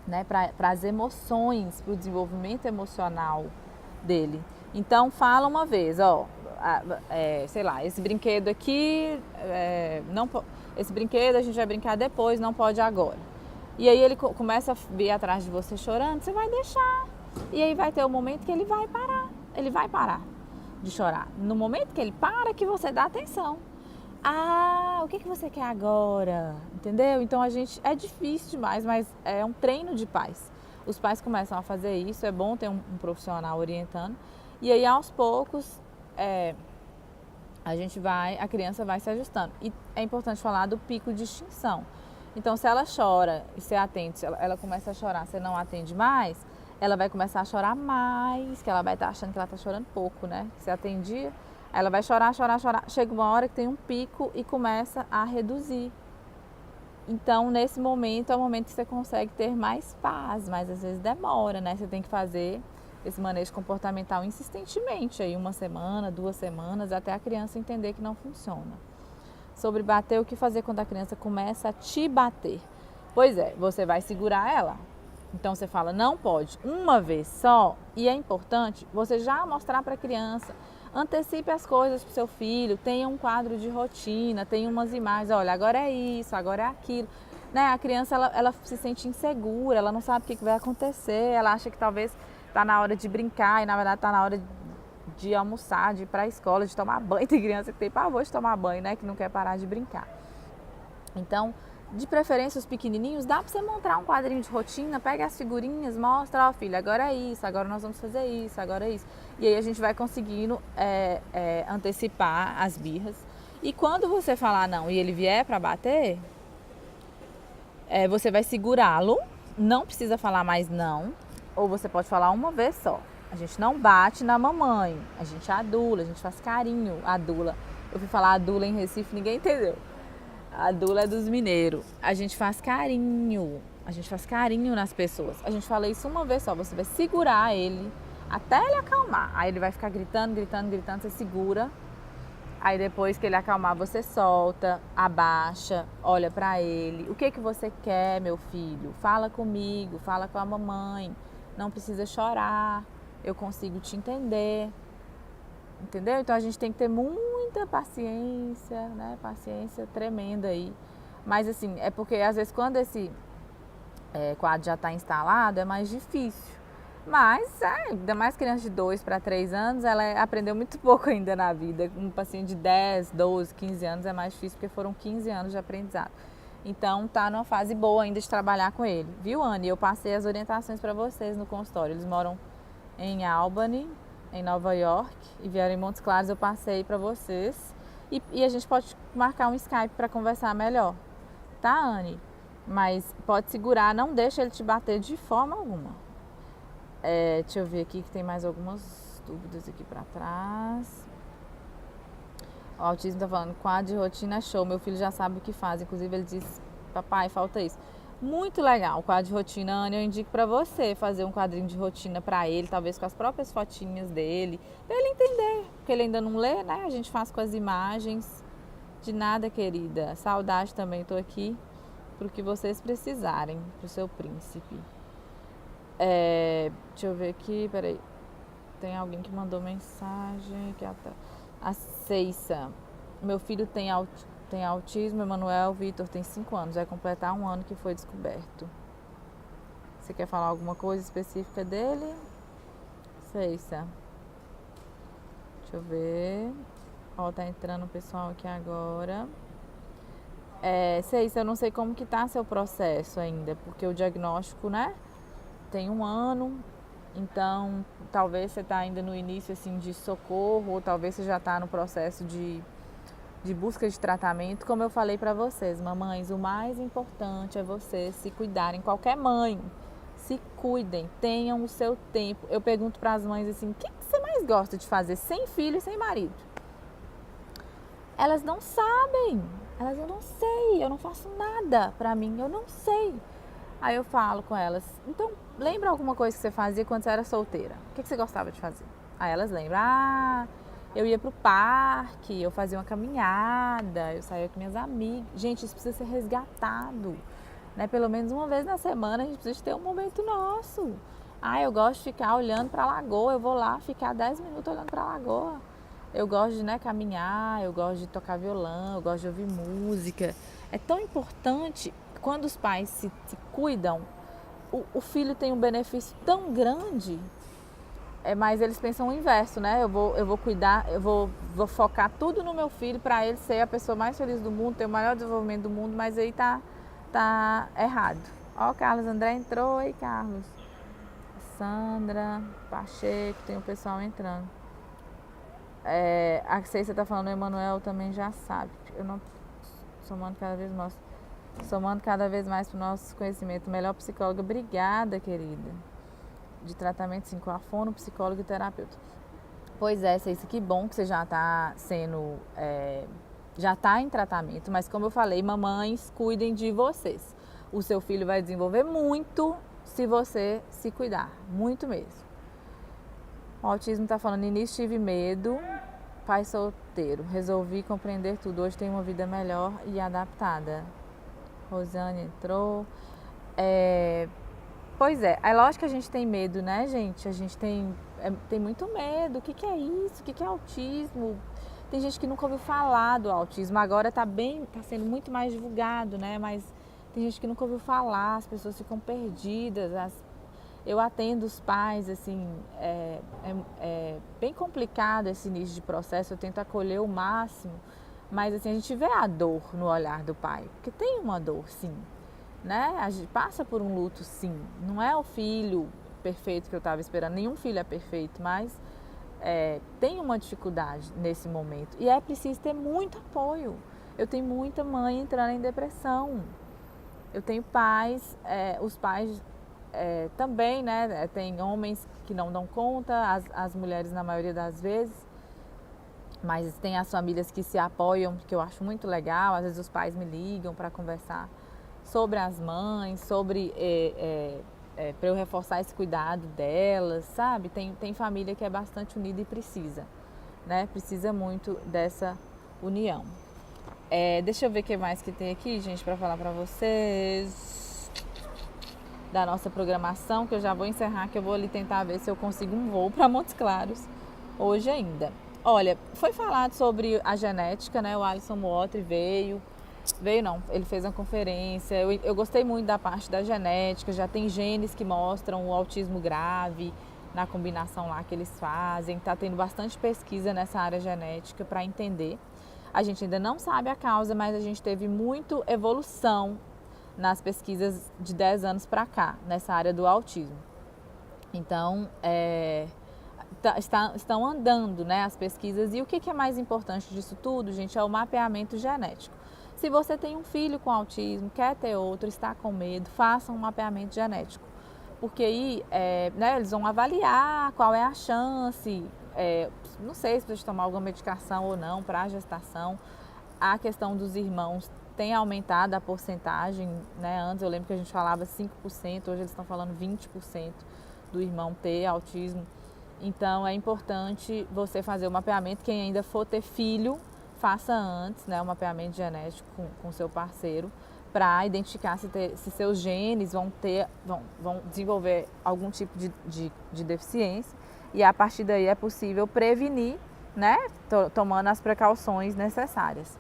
né, para as emoções, para o desenvolvimento emocional dele. Então fala uma vez, ó, sei lá, esse brinquedo aqui, esse brinquedo a gente vai brincar depois, não pode agora. E aí ele começa a vir atrás de você chorando, você vai deixar. E aí vai ter um momento que ele vai parar de chorar. No momento que ele para, que você dá atenção. Ah, o que você quer agora? Entendeu? Então é difícil demais, mas é um treino de pais. Os pais começam a fazer isso, é bom ter um profissional orientando. E aí aos poucos a criança vai se ajustando. E é importante falar do pico de extinção. Então se ela chora e você atende, se ela começa a chorar, você não atende mais, ela vai começar a chorar mais, que ela vai estar achando que ela está chorando pouco, né? Você atendia, ela vai chorar, chorar, chorar. Chega uma hora que tem um pico e começa a reduzir. Então, nesse momento, é o momento que você consegue ter mais paz, mas às vezes demora, né? Você tem que fazer esse manejo comportamental insistentemente, aí 1 semana, 2 semanas, até a criança entender que não funciona. Sobre bater, o que fazer quando a criança começa a te bater? Pois é, você vai segurar ela. Então você fala, não pode, uma vez só, e é importante você já mostrar para a criança, antecipe as coisas para o seu filho, tenha um quadro de rotina, tenha umas imagens, olha, agora é isso, agora é aquilo. Né? A criança, ela se sente insegura, ela não sabe o que vai acontecer, ela acha que talvez está na hora de brincar e na verdade está na hora de almoçar, de ir para a escola, de tomar banho. Tem criança que tem pavor de tomar banho, né? Que não quer parar de brincar. Então, de preferência os pequenininhos, dá para você montar um quadrinho de rotina, pega as figurinhas, mostra, ó filho, agora é isso, agora nós vamos fazer isso, agora é isso. E aí a gente vai conseguindo antecipar as birras. E quando você falar não e ele vier para bater, você vai segurá-lo, não precisa falar mais não, ou você pode falar uma vez só. A gente não bate na mamãe, a gente adula, a gente faz carinho, adula. Eu fui falar adula em Recife, ninguém entendeu. A adula é dos mineiros. A gente faz carinho nas pessoas. A gente fala isso uma vez só, você vai segurar ele até ele acalmar. Aí ele vai ficar gritando, gritando, gritando, você segura. Aí depois que ele acalmar, você solta, abaixa, olha pra ele. O que você quer, meu filho? Fala comigo, fala com a mamãe. Não precisa chorar, eu consigo te entender. Entendeu? Então a gente tem que ter muita paciência, né? Paciência tremenda aí. Mas assim, é porque às vezes quando esse quadro já está instalado é mais difícil. Mas, ainda mais criança de 2 para 3 anos, ela aprendeu muito pouco ainda na vida. Um paciente de 10, 12, 15 anos é mais difícil porque foram 15 anos de aprendizado. Então tá numa fase boa ainda de trabalhar com ele. Viu, Anne? Eu passei as orientações para vocês no consultório. Eles moram em Albany, em Nova York, e vieram em Montes Claros, eu passei para vocês. E a gente pode marcar um Skype para conversar melhor, tá, Anne? Mas pode segurar, não deixa ele te bater de forma alguma. Deixa eu ver aqui que tem mais algumas dúvidas aqui para trás. O autismo tá falando, quadro de rotina é show, meu filho já sabe o que faz, inclusive ele diz, papai, falta isso. Muito legal o quadro de rotina, Ana, eu indico para você fazer um quadrinho de rotina para ele, talvez com as próprias fotinhas dele, para ele entender, porque ele ainda não lê, né? A gente faz com as imagens. De nada, querida. Saudade também, tô aqui pro que vocês precisarem, pro seu príncipe. Deixa eu ver aqui, peraí. Tem alguém que mandou mensagem aqui atrás. A Ceissa. Meu filho tem autismo, Emanuel Vitor tem 5 anos, vai completar 1 ano que foi descoberto. Você quer falar alguma coisa específica dele? Ceissa. Deixa eu ver. Ó, tá entrando o pessoal aqui agora. Ceissa, eu não sei como que tá seu processo ainda, porque o diagnóstico, né, tem 1 ano, então talvez você tá ainda no início assim de socorro, ou talvez você já tá no processo de de busca de tratamento, como eu falei para vocês, mamães, o mais importante é vocês se cuidarem. Qualquer mãe, se cuidem, tenham o seu tempo. Eu pergunto para as mães assim, o que você mais gosta de fazer sem filho e sem marido? Elas não sabem, eu não sei, eu não faço nada para mim, eu não sei. Aí eu falo com elas, então lembra alguma coisa que você fazia quando você era solteira? O que você gostava de fazer? Aí elas lembram, eu ia pro parque, eu fazia uma caminhada, eu saía com minhas amigas. Gente, isso precisa ser resgatado, né? Pelo menos uma vez na semana a gente precisa ter um momento nosso. Eu gosto de ficar olhando para a lagoa, eu vou lá ficar 10 minutos olhando para a lagoa. Eu gosto de, né, caminhar, eu gosto de tocar violão, eu gosto de ouvir música. É tão importante, quando os pais se cuidam, o filho tem um benefício tão grande, mas eles pensam o inverso, né? Eu vou cuidar, eu vou focar tudo no meu filho para ele ser a pessoa mais feliz do mundo, ter o maior desenvolvimento do mundo, mas aí tá errado. Ó, o Carlos André entrou, oi Carlos. Sandra, Pacheco, tem o pessoal entrando. A Ceiça tá falando, o Emanuel também já sabe. Eu não somando cada vez mais pro nosso conhecimento. Melhor psicóloga, obrigada, querida. De tratamento, sim, com a fono, psicólogo e terapeuta. Pois é, Ceiça, que bom que você já tá sendo, já tá em tratamento, mas como eu falei, mamães, cuidem de vocês. O seu filho vai desenvolver muito se você se cuidar, muito mesmo. O autismo tá falando, no início tive medo, pai solteiro, resolvi compreender tudo, hoje tenho uma vida melhor e adaptada. Rosane entrou. Pois é lógico que a gente tem medo, né, gente? A gente tem muito medo. O que é isso? O que é autismo? Tem gente que nunca ouviu falar do autismo. Agora tá sendo muito mais divulgado, né? Mas tem gente que nunca ouviu falar, as pessoas ficam perdidas. Eu atendo os pais, assim, é bem complicado esse início de processo, eu tento acolher o máximo, mas assim, a gente vê a dor no olhar do pai, porque tem uma dor, sim, né? A gente passa por um luto, sim, não é o filho perfeito que eu estava esperando, nenhum filho é perfeito, mas tem uma dificuldade nesse momento e é preciso ter muito apoio. Eu tenho muita mãe entrando em depressão, eu tenho pais, os pais também, né, tem homens que não dão conta, as mulheres na maioria das vezes, mas tem as famílias que se apoiam, que eu acho muito legal. Às vezes os pais me ligam para conversar sobre as mães, sobre para eu reforçar esse cuidado delas, sabe? Tem família que é bastante unida e precisa, né? Precisa muito dessa união. Deixa eu ver o que mais que tem aqui, gente, para falar para vocês da nossa programação, que eu já vou encerrar, que eu vou ali tentar ver se eu consigo um voo para Montes Claros hoje ainda. Olha, foi falado sobre a genética, né? O Alisson Mootri veio não, ele fez uma conferência, eu gostei muito da parte da genética, já tem genes que mostram o autismo grave na combinação lá que eles fazem, tá tendo bastante pesquisa nessa área genética para entender. A gente ainda não sabe a causa, mas a gente teve muita evolução nas pesquisas de 10 anos para cá, nessa área do autismo. Então, estão andando, né, as pesquisas. E o que é mais importante disso tudo, gente, é o mapeamento genético. Se você tem um filho com autismo, quer ter outro, está com medo, faça um mapeamento genético. Porque aí, né, eles vão avaliar qual é a chance, não sei se precisa tomar alguma medicação ou não para a gestação. A questão dos irmãos tem aumentado a porcentagem, né? Antes eu lembro que a gente falava 5%, hoje eles estão falando 20% do irmão ter autismo. Então é importante você fazer o mapeamento. Quem ainda for ter filho, faça antes, né, o mapeamento genético com seu parceiro, para identificar se seus genes vão desenvolver algum tipo de deficiência, e a partir daí é possível prevenir, né, tomando as precauções necessárias.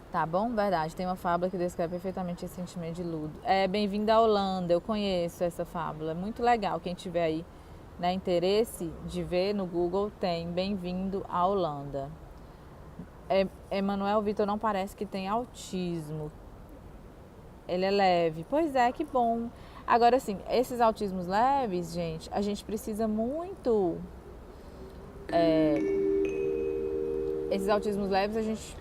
Tá bom? Verdade, tem uma fábula que descreve perfeitamente esse sentimento de luto. Bem-vinda à Holanda, eu conheço essa fábula, é muito legal. Quem tiver aí, né, interesse de ver no Google, tem Bem-vindo à Holanda. Emanuel Vitor não parece que tem autismo, ele é leve. Pois é, que bom. Agora, assim, esses autismos leves, gente, a gente precisa muito Esses autismos leves a gente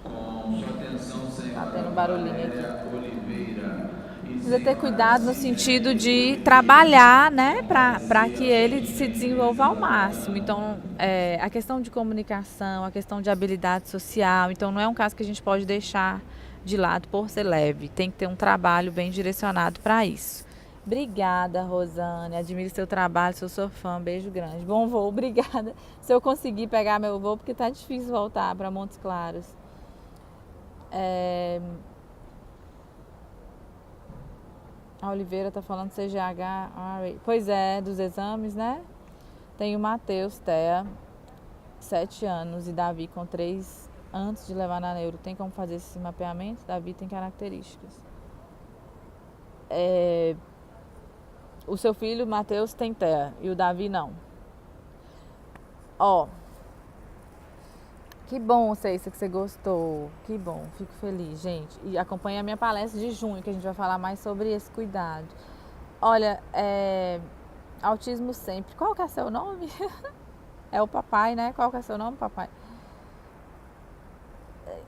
Com sua atenção, tá senhora tendo barulhinho Valéria aqui. Oliveira. E Precisa ter senhoras cuidado e no sentido de senhores, trabalhar, né, para comparecer que aos ele serviços se públicos desenvolva ao da máximo. manhã. Então, a questão de comunicação, a questão de habilidade social, então não é um caso que a gente pode deixar de lado por ser leve. Tem que ter um trabalho bem direcionado para isso. Obrigada, Rosane. Admiro seu trabalho, sou fã. Beijo grande. Bom voo, obrigada. Se eu conseguir pegar meu voo, porque tá difícil voltar para Montes Claros. A Oliveira tá falando CGH. Pois é, dos exames, né? Tem o Matheus, Thea, 7 anos, e Davi com 3 antes de levar na neuro. Tem como fazer esse mapeamento? Davi tem características. O seu filho, Matheus, tem Thea e o Davi não. Ó, que bom, Ceissa, que você gostou. Que bom, fico feliz, gente. E acompanhe a minha palestra de junho, que a gente vai falar mais sobre esse cuidado. Olha, autismo sempre. Qual que é seu nome? É o papai, né? Qual que é seu nome, papai?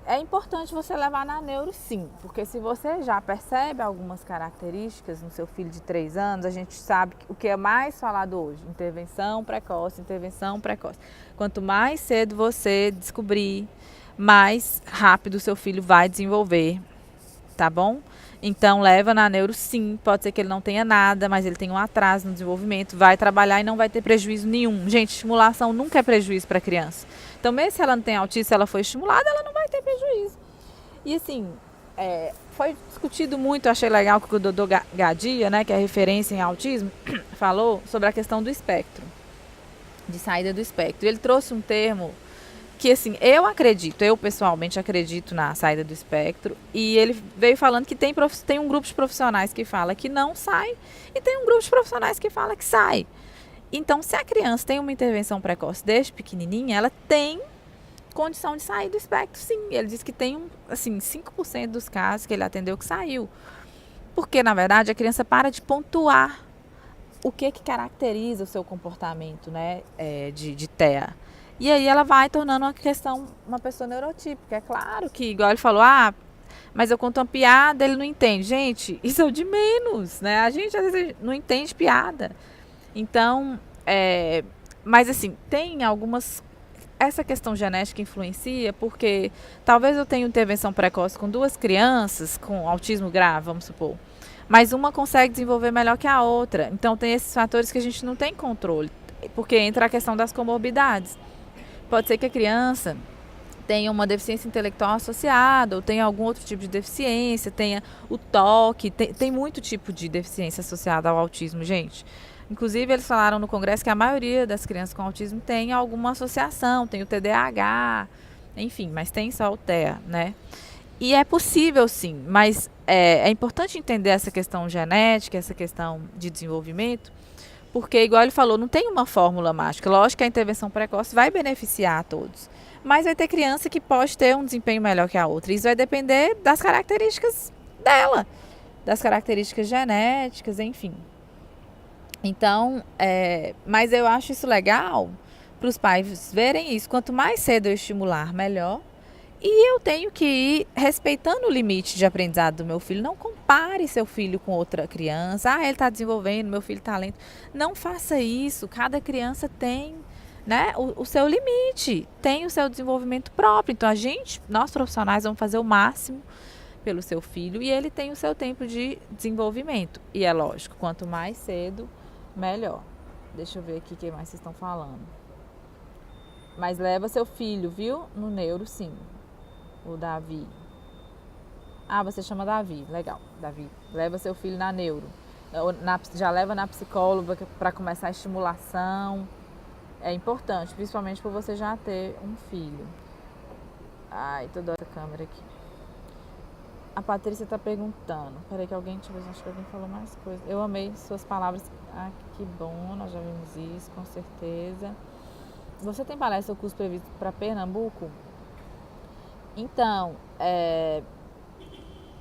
É importante você levar na neuro, sim, porque se você já percebe algumas características no seu filho de 3 anos, a gente sabe o que é mais falado hoje: intervenção precoce, intervenção precoce. Quanto mais cedo você descobrir, mais rápido o seu filho vai desenvolver, tá bom? Então leva na neuro, sim. Pode ser que ele não tenha nada, mas ele tem um atraso no desenvolvimento, vai trabalhar e não vai ter prejuízo nenhum. Gente, estimulação nunca é prejuízo para criança. Então, mesmo se ela não tem autismo, se ela for estimulada, ela não vai ter prejuízo. E assim, foi discutido muito, eu achei legal que o Dodô Gadia, né, que é referência em autismo, falou sobre a questão do espectro, de saída do espectro. Ele trouxe um termo que, assim, eu pessoalmente acredito na saída do espectro, e ele veio falando que tem um grupo de profissionais que fala que não sai e tem um grupo de profissionais que fala que sai. Então, se a criança tem uma intervenção precoce desde pequenininha, ela tem condição de sair do espectro, sim. Ele disse que tem, assim, 5% dos casos que ele atendeu que saiu. Porque, na verdade, a criança para de pontuar o que caracteriza o seu comportamento, né, de TEA. E aí ela vai tornando uma pessoa neurotípica. É claro que, igual ele falou, mas eu conto uma piada, ele não entende. Gente, isso é o de menos, né? A gente às vezes não entende piada. Então, mas assim, tem algumas. Essa questão genética influencia porque talvez eu tenha intervenção precoce com 2 crianças com autismo grave, vamos supor, mas uma consegue desenvolver melhor que a outra. Então tem esses fatores que a gente não tem controle, porque entra a questão das comorbidades. Pode ser que a criança tenha uma deficiência intelectual associada, ou tenha algum outro tipo de deficiência, tenha o toque, tem muito tipo de deficiência associada ao autismo, gente. Inclusive, eles falaram no congresso que a maioria das crianças com autismo tem alguma associação, tem o TDAH, enfim, mas tem só o TEA, né? E é possível, sim, mas é importante entender essa questão genética, essa questão de desenvolvimento, porque, igual ele falou, não tem uma fórmula mágica. Lógico que a intervenção precoce vai beneficiar a todos, mas vai ter criança que pode ter um desempenho melhor que a outra. Isso vai depender das características dela, das características genéticas, enfim. Então, mas eu acho isso legal para os pais verem isso. Quanto mais cedo eu estimular, melhor. E eu tenho que ir respeitando o limite de aprendizado do meu filho. Não compare seu filho com outra criança. Ele está desenvolvendo, meu filho está lento. Não faça isso. Cada criança tem, né, o seu limite, tem o seu desenvolvimento próprio. Então, nós profissionais, vamos fazer o máximo pelo seu filho e ele tem o seu tempo de desenvolvimento. E é lógico, quanto mais cedo, melhor. Deixa eu ver aqui o que mais vocês estão falando. Mas leva seu filho, viu? No neuro, sim. O Davi. Você chama Davi. Legal, Davi. Leva seu filho na neuro. Já leva na psicóloga para começar a estimulação. É importante, principalmente por você já ter um filho. Toda hora a câmera aqui. A Patrícia está perguntando. Peraí que acho que alguém falou mais coisa. Eu amei suas palavras. Que bom, nós já vimos isso, com certeza. Você tem palestra ou curso previsto para Pernambuco? Então,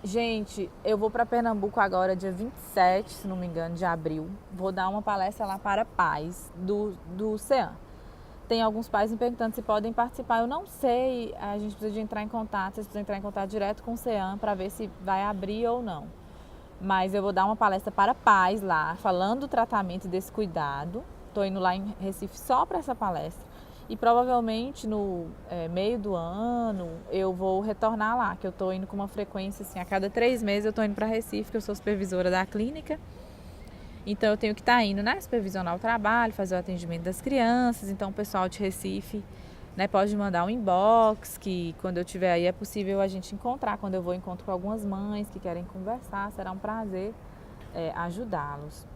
gente, eu vou para Pernambuco agora, dia 27, se não me engano, de abril. Vou dar uma palestra lá para pais do CEAM. tem alguns pais me perguntando se podem participar. Eu não sei, a gente precisa de entrar em contato, vocês precisam entrar em contato direto com o CEAM para ver se vai abrir ou não. Mas eu vou dar uma palestra para pais lá, falando do tratamento desse cuidado. Estou indo lá em Recife só para essa palestra. E provavelmente no meio do ano eu vou retornar lá, que eu estou indo com uma frequência assim, a cada 3 meses eu estou indo para Recife, que eu sou supervisora da clínica. Então eu tenho que estar indo, né, supervisionar o trabalho, fazer o atendimento das crianças. Então o pessoal de Recife, né, pode mandar um inbox, que quando eu estiver aí é possível a gente encontrar. Quando eu vou, encontro com algumas mães que querem conversar, será um prazer ajudá-los.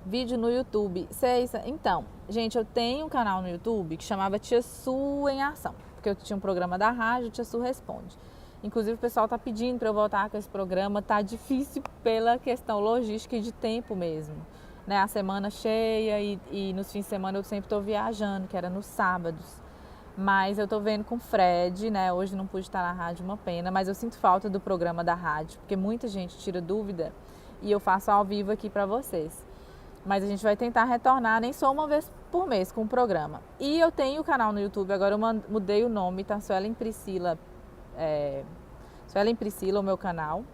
Vídeo no YouTube. Então, gente, eu tenho um canal no YouTube que chamava Tia Su em Ação, porque eu tinha um programa da rádio, Tia Su Responde. Inclusive o pessoal está pedindo para eu voltar com esse programa, tá difícil pela questão logística e de tempo mesmo, né? A semana cheia e nos fins de semana eu sempre estou viajando, que era nos sábados. Mas eu estou vendo com o Fred, né? Hoje não pude estar na rádio, uma pena, mas eu sinto falta do programa da rádio, porque muita gente tira dúvida e eu faço ao vivo aqui para vocês. Mas a gente vai tentar retornar, nem só uma vez por mês com o programa. E eu tenho o canal no YouTube, agora eu mudei o nome, tá? Suelen Priscila, Suelen Priscila, o meu canal.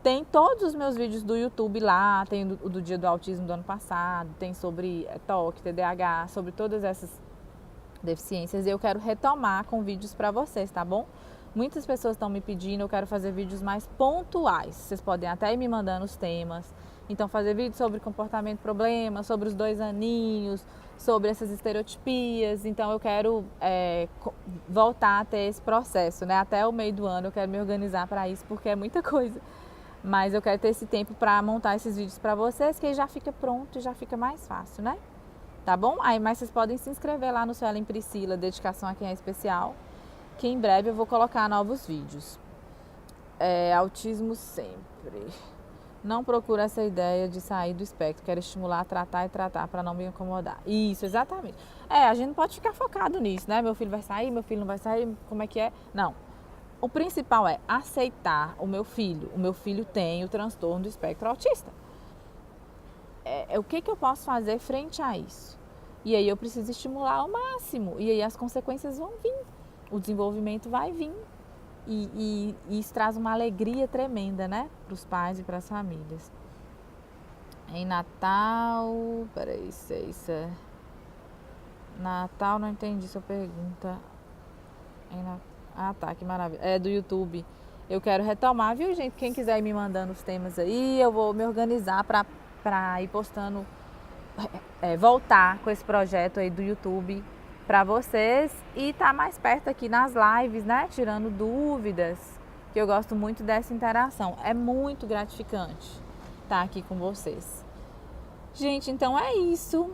Tem todos os meus vídeos do YouTube lá, tem o do Dia do Autismo do ano passado, tem sobre TOC, TDAH, sobre todas essas deficiências. E eu quero retomar com vídeos para vocês, tá bom? Muitas pessoas estão me pedindo, eu quero fazer vídeos mais pontuais. Vocês podem até ir me mandando os temas. Então, fazer vídeos sobre comportamento problema, sobre os 2 aninhos, sobre essas estereotipias. Então, eu quero voltar a ter esse processo, né? Até o meio do ano eu quero me organizar para isso, porque é muita coisa. Mas eu quero ter esse tempo para montar esses vídeos para vocês, que aí já fica pronto e já fica mais fácil, né? Tá bom? Aí, mas vocês podem se inscrever lá no Suelen Priscila, Dedicação a Quem é Especial, que em breve eu vou colocar novos vídeos. Autismo sempre. Não procuro essa ideia de sair do espectro, quero estimular, tratar e tratar para não me incomodar. Isso, exatamente. A gente não pode ficar focado nisso, né? Meu filho vai sair, meu filho não vai sair, como é que é? Não. O principal é aceitar o meu filho. O meu filho tem o transtorno do espectro autista. O que eu posso fazer frente a isso? E aí eu preciso estimular ao máximo. E aí as consequências vão vir. O desenvolvimento vai vir. E isso traz uma alegria tremenda, né? Para os pais e para as famílias. Em Natal... Peraí, Natal, não entendi sua pergunta. Ah, tá, que maravilha. É do YouTube. Eu quero retomar, viu, gente? Quem quiser ir me mandando os temas aí, eu vou me organizar para ir postando, voltar com esse projeto aí do YouTube para vocês e tá mais perto aqui nas lives, né? Tirando dúvidas, que eu gosto muito dessa interação. É muito gratificante estar aqui com vocês. Gente, então é isso.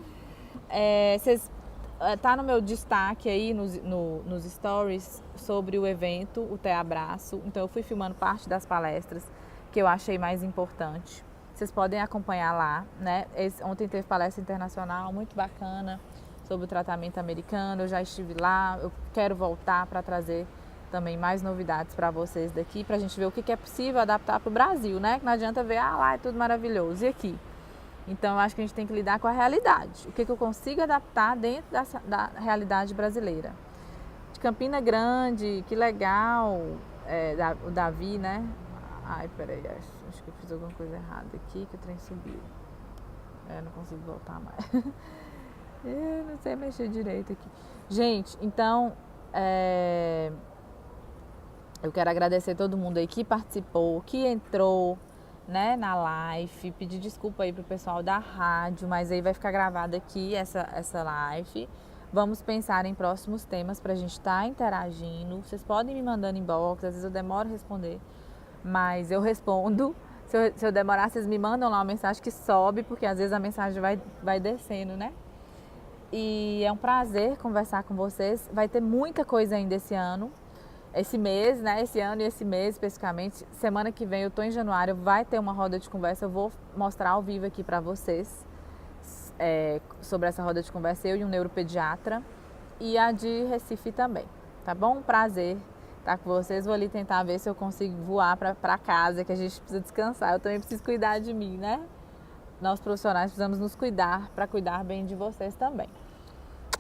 Tá no meu destaque aí nos stories sobre o evento, o Té Abraço. Então eu fui filmando parte das palestras que eu achei mais importante. Vocês podem acompanhar lá, né? Ontem teve palestra internacional muito bacana sobre o tratamento americano. Eu já estive lá, eu quero voltar para trazer também mais novidades para vocês daqui, para a gente ver o que é possível adaptar para o Brasil, né? Que não adianta ver, lá é tudo maravilhoso, e aqui? Então, eu acho que a gente tem que lidar com a realidade. O que eu consigo adaptar dentro da realidade brasileira. De Campina Grande, que legal, o Davi, né? Ai, peraí, acho que eu fiz alguma coisa errada aqui, que o trem subiu. Não consigo voltar mais. Eu não sei mexer direito aqui. Gente, então, eu quero agradecer todo mundo aí que participou, que entrou, né, na live, pedir desculpa aí pro pessoal da rádio, mas aí vai ficar gravada aqui essa live. Vamos pensar em próximos temas pra gente estar interagindo. Vocês podem me mandando inbox, às vezes eu demoro a responder, mas eu respondo. Se eu demorar, vocês me mandam lá uma mensagem que sobe, porque às vezes a mensagem vai descendo, né? E é um prazer conversar com vocês. Vai ter muita coisa ainda esse ano. Esse mês, né? Esse ano e esse mês especificamente. Semana que vem, eu tô em Januário, vai ter uma roda de conversa. Eu vou mostrar ao vivo aqui para vocês sobre essa roda de conversa, eu e um neuropediatra. E a de Recife também, tá bom? Um prazer estar com vocês. Vou ali tentar ver se eu consigo voar para casa, que a gente precisa descansar. Eu também preciso cuidar de mim, né? Nós profissionais precisamos nos cuidar para cuidar bem de vocês também.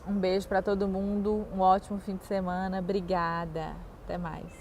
Um beijo para todo mundo, um ótimo fim de semana. Obrigada. Até mais.